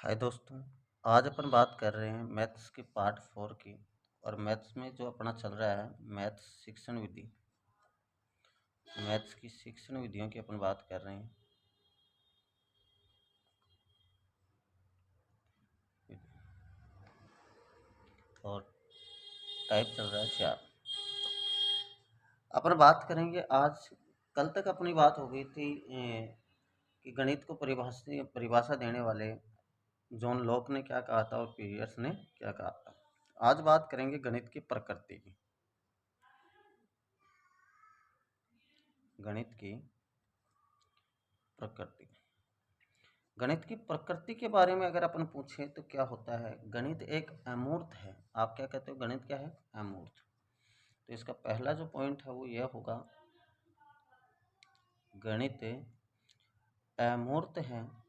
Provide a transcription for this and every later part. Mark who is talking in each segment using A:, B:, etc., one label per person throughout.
A: हाय दोस्तों। आज अपन बात कर रहे हैं मैथ्स के पार्ट 4 की। और मैथ्स में जो अपना चल रहा है मैथ्स शिक्षण विधि, मैथ्स की शिक्षण विधियों की अपन बात कर रहे हैं। और टाइप चल रहा है 4। अपन बात करेंगे आज। कल तक अपनी बात हो गई थी कि गणित को परिभाषा देने वाले जॉन लॉक ने क्या कहा था और पीयर्स ने क्या कहा था। आज बात करेंगे गणित की प्रकृति की। गणित की प्रकृति, गणित की प्रकृति के बारे में अगर अपन पूछें तो क्या होता है। गणित एक अमूर्त है। आप क्या कहते हो? गणित क्या है? अमूर्त। तो इसका पहला जो पॉइंट है वो यह होगा, गणित अमूर्त है।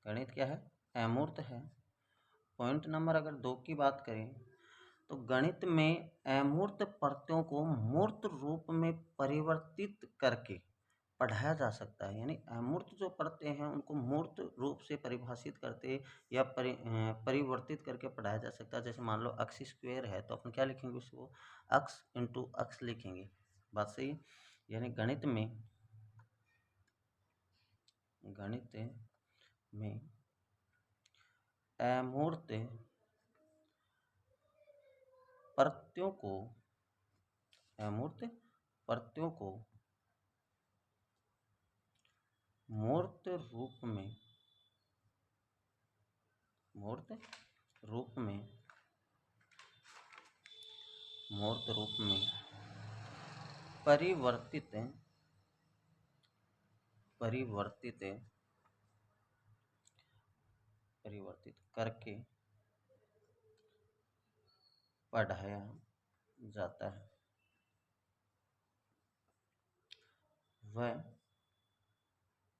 A: गणित क्या है? अमूर्त है। पॉइंट नंबर अगर 2 की बात करें तो गणित में अमूर्त प्रत्ययों को मूर्त रूप में परिवर्तित करके पढ़ाया जा सकता है। यानी अमूर्त जो प्रत्यय हैं उनको मूर्त रूप से परिभाषित करते या परिवर्तित करके पढ़ाया जा सकता है। जैसे मान लो अक्स स्क्वायर है तो अपन क्या लिखेंगे? उसको अक्स इंटू अक्स लिखेंगे। बात सही है? यानी गणित में अमूर्त प्रत्ययों को अमूर्त प्रत्ययों को मूर्त रूप में मूर्त रूप में मूर्त रूप में परिवर्तित परिवर्तित परिवर्तित करके पढ़ाया जाता है। वह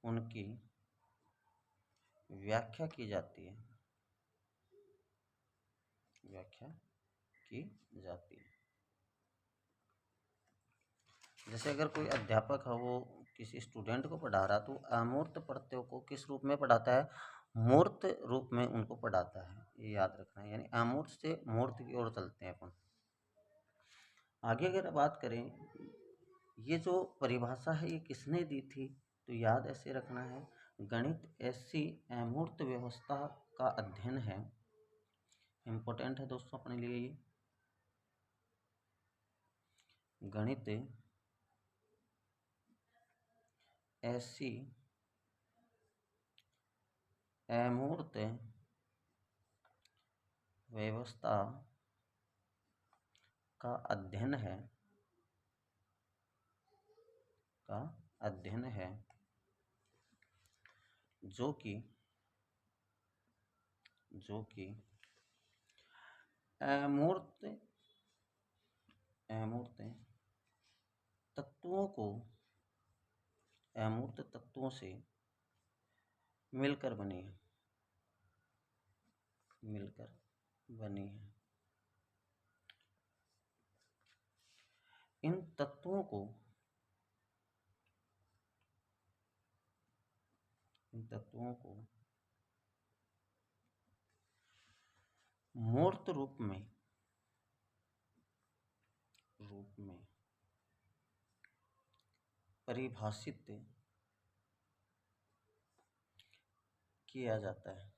A: उनकी व्याख्या की जाती है। व्याख्या की जाती है। जैसे अगर कोई अध्यापक है वो किसी स्टूडेंट को पढ़ा रहा तो अमूर्त प्रत्ययों को किस रूप में पढ़ाता है? मूर्त रूप में उनको पढ़ाता है। ये याद रखना है। यानी अमूर्त से मूर्त की ओर चलते हैं अपन। आगे अगर बात करें, ये जो परिभाषा है ये किसने दी थी? तो याद ऐसे रखना है, गणित ऐसी अमूर्त व्यवस्था का अध्ययन है। इम्पोर्टेंट है दोस्तों अपने लिए ये। गणित ऐसी अमूर्त व्यवस्था का अध्ययन है जो कि अमूर्त अमूर्त तत्वों को अमूर्त तत्वों से मिलकर बनी है। इन तत्वों को मूर्त रूप में परिभाषित किया जाता है।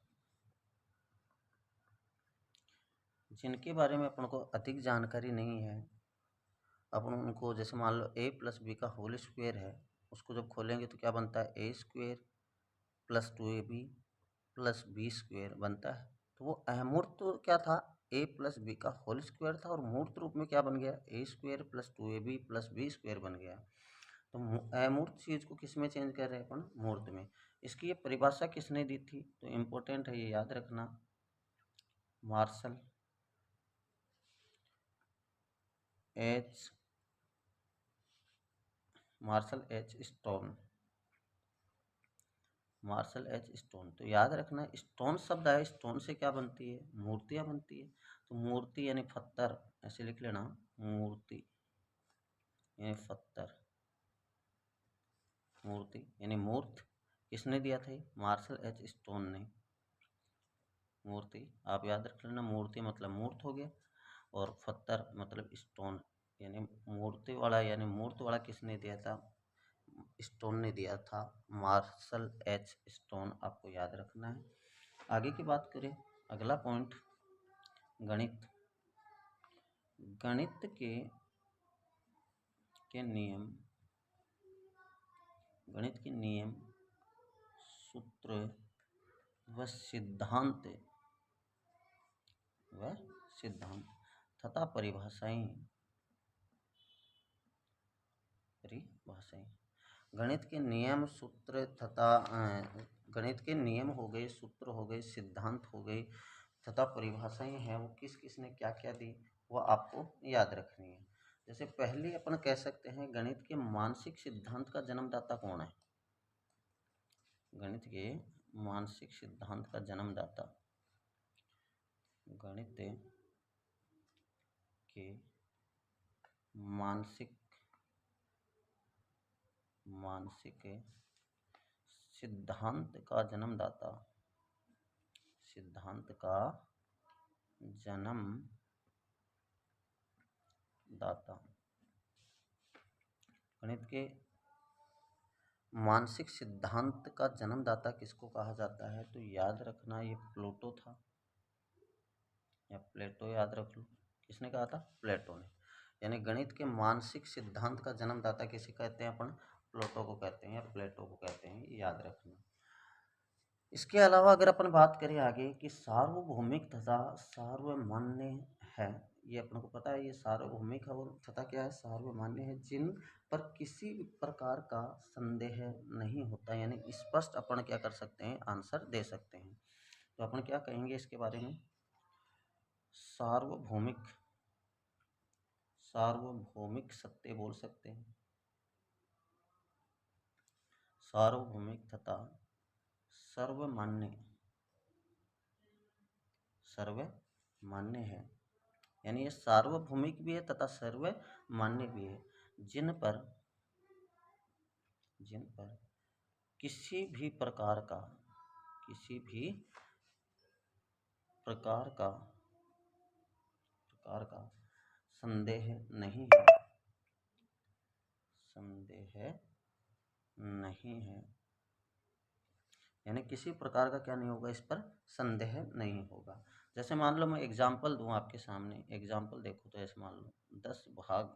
A: जिनके बारे में अपन को अधिक जानकारी नहीं है, अपन उनको, जैसे मान लो a प्लस बी का होल स्क्वायर है, उसको जब खोलेंगे तो क्या बनता है? A square plus 2ab plus B square बनता है। तो वो अमूर्त तो क्या था? a प्लस बी का होल स्क्वायर था। और मूर्त रूप में क्या बन गया? A square plus 2ab plus B square बन गया। तो अमूर्त चीज़ को किस में चेंज कर रहे हैं अपन? मूर्त में। इसकी ये परिभाषा किसने दी थी? तो इम्पोर्टेंट है, ये याद रखना, मार्शल एच स्टोन। तो याद रखना, स्टोन शब्द है, स्टोन से क्या बनती है? मूर्तियाँ बनती है। तो मूर्ति यानी पत्थर, ऐसे लिख लेना, मूर्ति यानी पत्थर, मूर्ति यानी मूर्त। किसने दिया था? मार्शल एच स्टोन ने। मूर्ति आप याद रख लेना, मूर्ति मतलब मूर्त हो गया, और पत्थर मतलब स्टोन, यानी मूर्ति वाला यानी मूर्त वाला किसने दिया था, स्टोन ने दिया था, मार्शल एच स्टोन, आपको याद रखना है। आगे की बात करें, अगला पॉइंट गणित। गणित के नियम, गणित के नियम, सूत्र व सिद्धांत तथा परिभाषाएं, गणित के नियम सूत्र तथा गणित के नियम हो गए, सूत्र हो गए, सिद्धांत हो गए तथा परिभाषाएं हैं, वो किस किस ने क्या क्या दी वो आपको याद रखनी है। जैसे पहले अपन कह सकते हैं गणित के मानसिक सिद्धांत का जन्मदाता कौन है। गणित के मानसिक सिद्धांत का जन्मदाता, गणित के मानसिक सिद्धांत का जन्मदाता, सिद्धांत का जन्मदाता, गणित के मानसिक सिद्धांत का जन्मदाता किसको कहा जाता है, तो याद रखना ये प्लूटो था, या प्लेटो, याद रख लो। किसने कहा था, प्लेटो ने। यानी गणित के मानसिक सिद्धांत का जन्मदाता किसे कहते हैं अपन, प्लूटो को कहते हैं या प्लेटो को कहते हैं, याद रखना। इसके अलावा अगर अपन बात करें आगे कि सार्वभौमिक तथा सार्वमान्य है, ये अपन को पता है, ये सार्वभौमिक है और तथा क्या है, सार्वमान्य है, जिन पर किसी भी प्रकार का संदेह नहीं होता, यानी स्पष्ट अपन क्या कर सकते हैं, आंसर दे सकते हैं। तो अपन क्या कहेंगे इसके बारे में, सार्वभौमिक सत्य बोल सकते हैं, सार्वभौमिक तथा सर्वमान्य है, यानी ये सार्वभौमिक भी है तथा सर्वमान्य भी है, जिन पर किसी भी प्रकार का संदेह नहीं है, यानी किसी प्रकार का क्या नहीं होगा, इस पर संदेह नहीं होगा। जैसे मान लो मैं एग्जाम्पल दूं आपके सामने, एग्जाम्पल देखो, तो ऐसे मान लो 10 भाग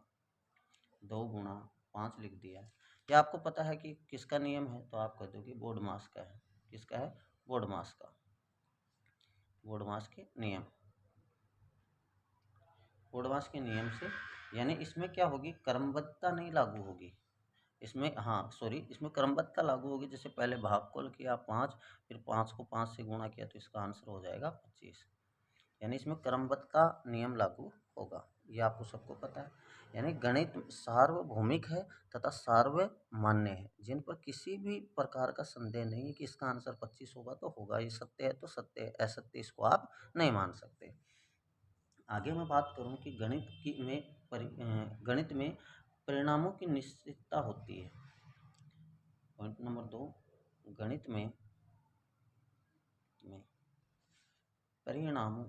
A: 2 गुणा 5 लिख दिया है, या आपको पता है कि किसका नियम है, तो आप कह दो कि बोर्डमास का है। किसका है, बोर्डमास का, बोर्डमास के नियम, बोर्डमास के नियम से, यानी इसमें क्या होगी, क्रमबद्धता नहीं लागू होगी इसमें, इसमें क्रमबद्धता लागू होगी। जैसे पहले भागफल किया 5, फिर 5 को 5 से गुणा किया, तो इसका आंसर हो जाएगा 25, यानी इसमें क्रमबद्धता नियम लागू होगा, ये आपको सबको पता है। यानी गणित सार्वभौमिक है तथा सार्वमान्य है, जिन पर किसी भी प्रकार का संदेह नहीं है कि इसका आंसर 25 होगा तो होगा, ये सत्य है तो सत्य है, असत्य इसको आप नहीं मान सकते। आगे मैं बात करूं कि गणित में परिणामों की निश्चितता होती है। पॉइंट नंबर 2, गणित में परिणामों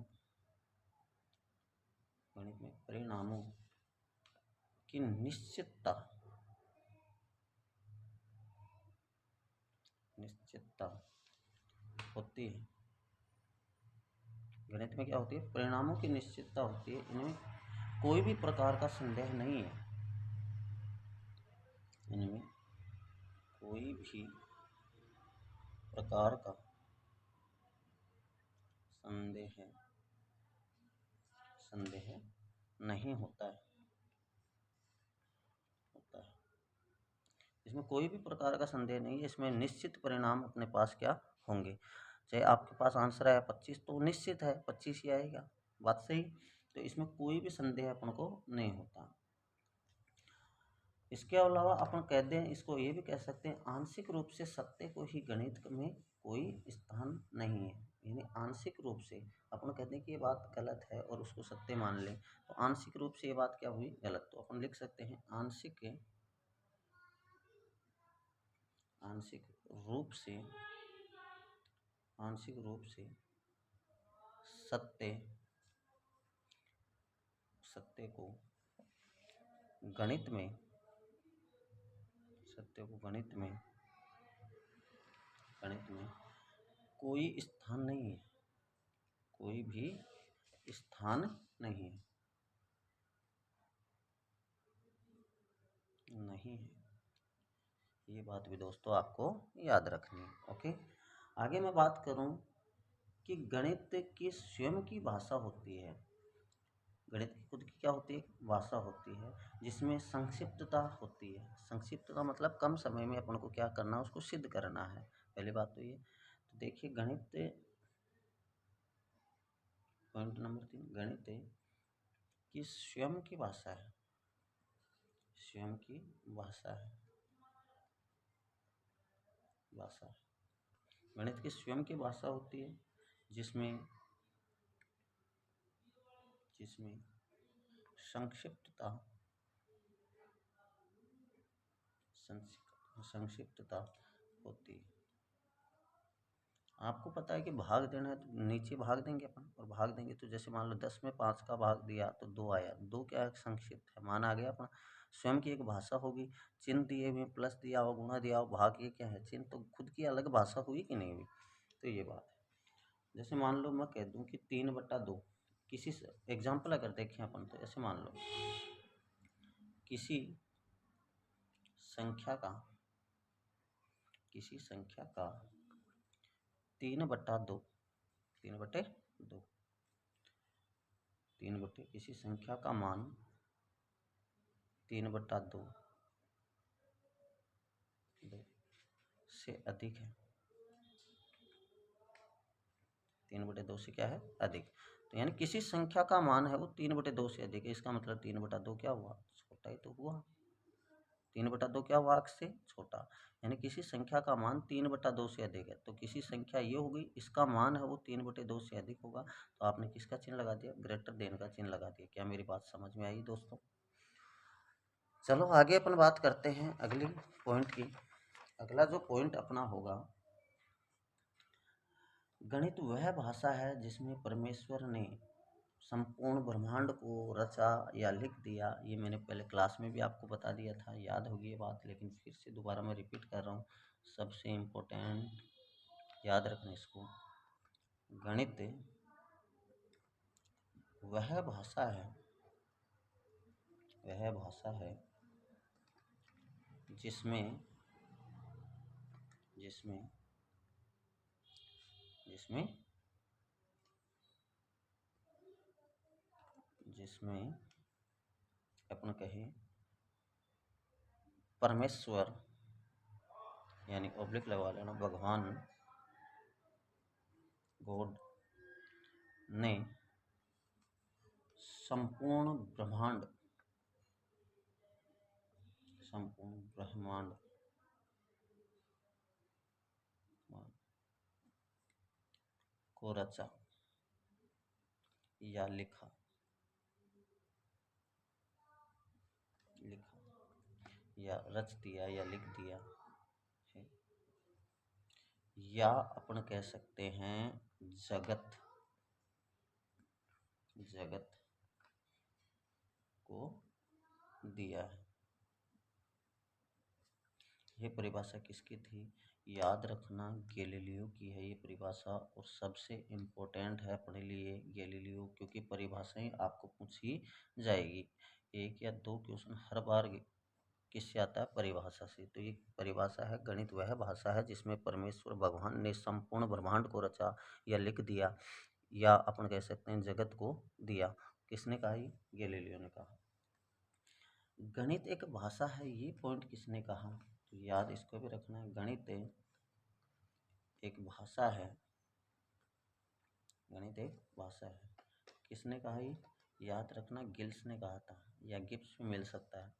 A: की निश्चितता होती है। गणित में क्या होती है, परिणामों की निश्चितता होती है, इनमें कोई भी प्रकार का संदेह नहीं है, इनमें कोई भी प्रकार का संदेह नहीं होता है, इसमें कोई भी प्रकार का संदेह नहीं है, इसमें निश्चित परिणाम अपने पास क्या होंगे। चाहे आपके पास आंसर आया 25, तो निश्चित है 25 ही आएगा, बात सही। तो इसमें कोई भी संदेह अपन को नहीं होता। इसके अलावा अपन कह दें, इसको ये भी कह सकते हैं, आंशिक रूप से सत्य को ही गणित में कोई स्थान नहीं है, यानी आंशिक रूप से अपन कहते हैं कि ये बात गलत है और उसको सत्य मान लें, तो आंशिक रूप से ये बात क्या हुई, गलत। तो अपन लिख सकते हैं आंशिक रूप से सत्य सत्य को गणित में सत्य को गणित में कोई स्थान नहीं है, कोई भी स्थान नहीं है। ये बात भी दोस्तों आपको याद रखनी है। ओके, आगे मैं बात करूं कि गणित की स्वयं की भाषा होती है। गणित की खुद की क्या होती है? भाषा होती है, जिसमें संक्षिप्तता होती है। संक्षिप्तता मतलब कम समय में अपन को क्या करना है, उसको सिद्ध करना है। पहली बात तो ये। तो देखिए गणित, पॉइंट नंबर 3, गणित की स्वयं की भाषा है, स्वयं की भाषा है। गणित की स्वयं की भाषा होती है, जिसमें संक्षिप्तता होती है। आपको पता है कि भाग देना है तो नीचे भाग देंगे अपन, और भाग देंगे तो जैसे मान लो 10 में 5 का भाग दिया तो 2 आया। 2 क्या है? संक्षिप्त है, मान आ गया अपना। स्वयं की एक भाषा होगी, चिन्ह दिए हुए, प्लस दिया हो, गुणा दिया हो, भाग, ये क्या है? चिन्ह। तो खुद की अलग भाषा हुई कि नहीं हुई? तो ये बात है। जैसे मान लो मैं कह दूं कि 3/2, किसी एग्जाम्पल अगर देखें अपन, तो ऐसे मान लो किसी संख्या का 3/2, 3/2 किसी संख्या का मान 3/2 से अधिक है। 3/2 से क्या है? अधिक। तो यानी किसी संख्या का मान है वो 3/2 से अधिक है। इसका मतलब 3/2 क्या हुआ? छोटा ही तो हुआ। 3/2 क्या हुआ? अक्स से छोटा। यानी किसी संख्या का मान 3/2 से अधिक है। तो किसी संख्या ये हो गई, इसका मान है वो 3/2 से अधिक होगा। तो आपने किसका चिन्ह लगा दिया? ग्रेटर देन का चिन्ह लगा दिया। क्या मेरी बात समझ में आई दोस्तों? चलो आगे अपन बात करते हैं अगली पॉइंट की। अगला जो पॉइंट अपना होगा, गणित वह भाषा है जिसमें परमेश्वर ने संपूर्ण ब्रह्मांड को रचा या लिख दिया। ये मैंने पहले क्लास में भी आपको बता दिया था, याद होगी ये बात, लेकिन फिर से दोबारा मैं रिपीट कर रहा हूँ। सबसे इम्पोर्टेंट, याद रखना इसको। गणित वह भाषा है जिसमें अपन कहें परमेश्वर, यानी ऑब्लिक लगा लेना, भगवान, गॉड ने संपूर्ण ब्रह्मांड को रचा या लिखा या रच दिया या लिख दिया है, या अपन कह सकते हैं जगत को दिया है। ये परिभाषा किसकी थी? याद रखना, गैलीलियो की है ये परिभाषा, और सबसे इम्पोर्टेंट है अपने लिए गैलीलियो, क्योंकि परिभाषाएं आपको पूछी जाएगी। 1 या 2 क्वेश्चन हर बार किससे आता है? परिभाषा से। तो ये परिभाषा है, गणित वह भाषा है जिसमें परमेश्वर भगवान ने संपूर्ण ब्रह्मांड को रचा या लिख दिया, या अपन कह सकते हैं जगत को दिया। किसने कहा? ये गैलीलियो ने कहा। गणित एक भाषा है, ये पॉइंट किसने कहा? तो याद इसको भी रखना है, गणित एक भाषा है। किसने कहा ये? याद रखना, गिल्स ने कहा था, या गिब्स में मिल सकता है।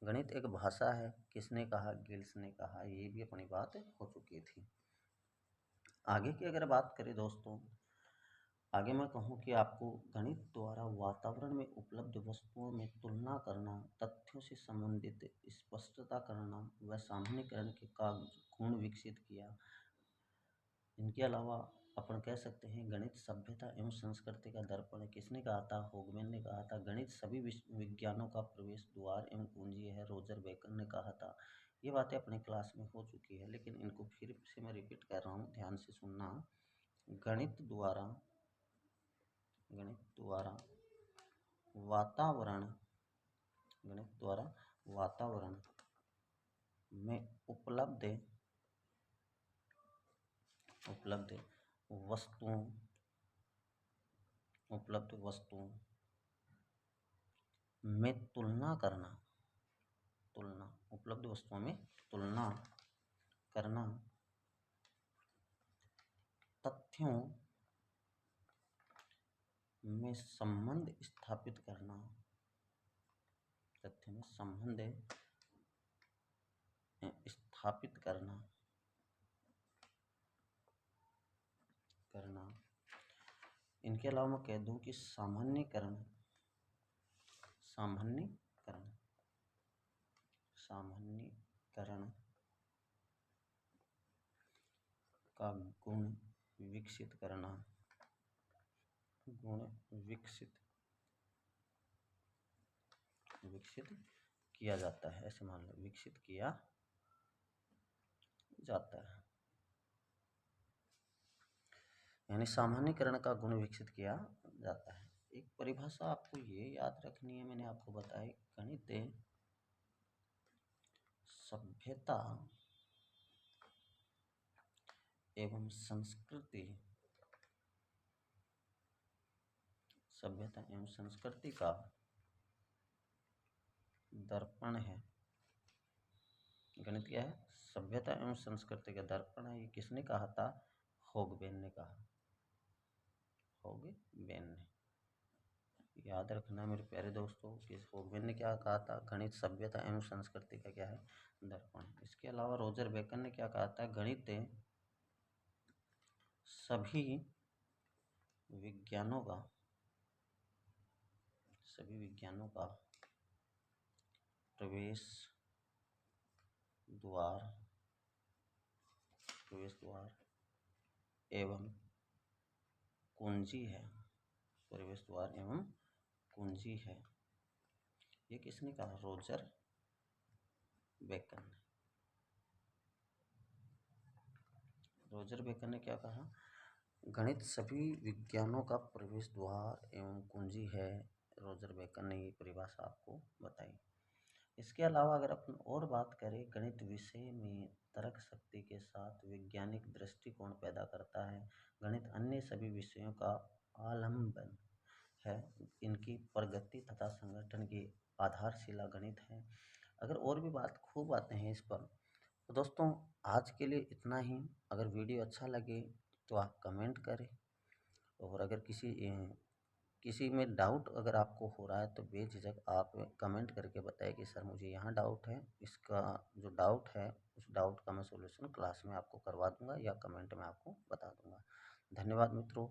A: गणित एक भाषा है, किसने कहा? गिल्स ने कहा। ये भी अपनी बात हो चुकी थी। आगे की अगर बात करें दोस्तों, आगे मैं कहूँ कि आपको गणित द्वारा वातावरण में उपलब्ध वस्तुओं में तुलना करना, तथ्यों से संबंधित स्पष्टता करना व सामान्यीकरण के का गुण विकसित किया। इनके अलावा अपन कह सकते हैं गणित सभ्यता एवं संस्कृति का दर्पण है। किसने कहा था? होगमेन ने कहा था। गणित सभी विज्ञानों का प्रवेश द्वार एवं कुंजी है, रोजर बेकन ने कहा था। ये बातें अपने क्लास में हो चुकी है, लेकिन इनको फिर से मैं रिपीट कर रहा हूँ, ध्यान से सुनना। गणित द्वारा वातावरण में उपलब्ध वस्तुओं में तुलना करना तथ्यों में संबंध स्थापित करना इनके अलावा मैं कह दूं कि सामान्यीकरण का गुण विकसित किया जाता है। ऐसे मान लो, विकसित किया जाता है, यानी सामान्यीकरण का गुण विकसित किया जाता है। एक परिभाषा आपको ये याद रखनी है, मैंने आपको बताई, गणित सभ्यता एवं संस्कृति का दर्पण है। गणित क्या है? सभ्यता एवं संस्कृति का दर्पण है। ये किसने कहा था? होगबेन ने कहा। याद रखना मेरे प्यारे दोस्तों कि होगबेन ने क्या कहा था? गणित सभ्यता एवं संस्कृति का क्या है? दर्पण। इसके अलावा रोजर बेकन ने क्या कहा था? गणित सभी विज्ञानों का प्रवेश द्वार एवं कुंजी है। ये किसने कहा? रोजर बेकन ने क्या कहा? गणित सभी विज्ञानों का प्रवेश द्वार एवं कुंजी है। रोजर बेकन ने ये परिभाषा आपको बताई। इसके अलावा अगर अपन और बात करें, गणित विषय में तर्क शक्ति के साथ वैज्ञानिक दृष्टिकोण पैदा करता है। गणित अन्य सभी विषयों का आलंबन है। इनकी प्रगति तथा संगठन की आधारशिला गणित है। अगर और भी खूब बातें हैं इस पर, तो दोस्तों आज के लिए इतना ही। अगर वीडियो अच्छा लगे तो आप कमेंट करें, और अगर किसी में डाउट अगर आपको हो रहा है तो बेझिझक आप कमेंट करके बताएं कि सर मुझे यहाँ डाउट है। इसका जो डाउट है उस डाउट का मैं सॉल्यूशन क्लास में आपको करवा दूंगा या कमेंट में आपको बता दूंगा। धन्यवाद मित्रों।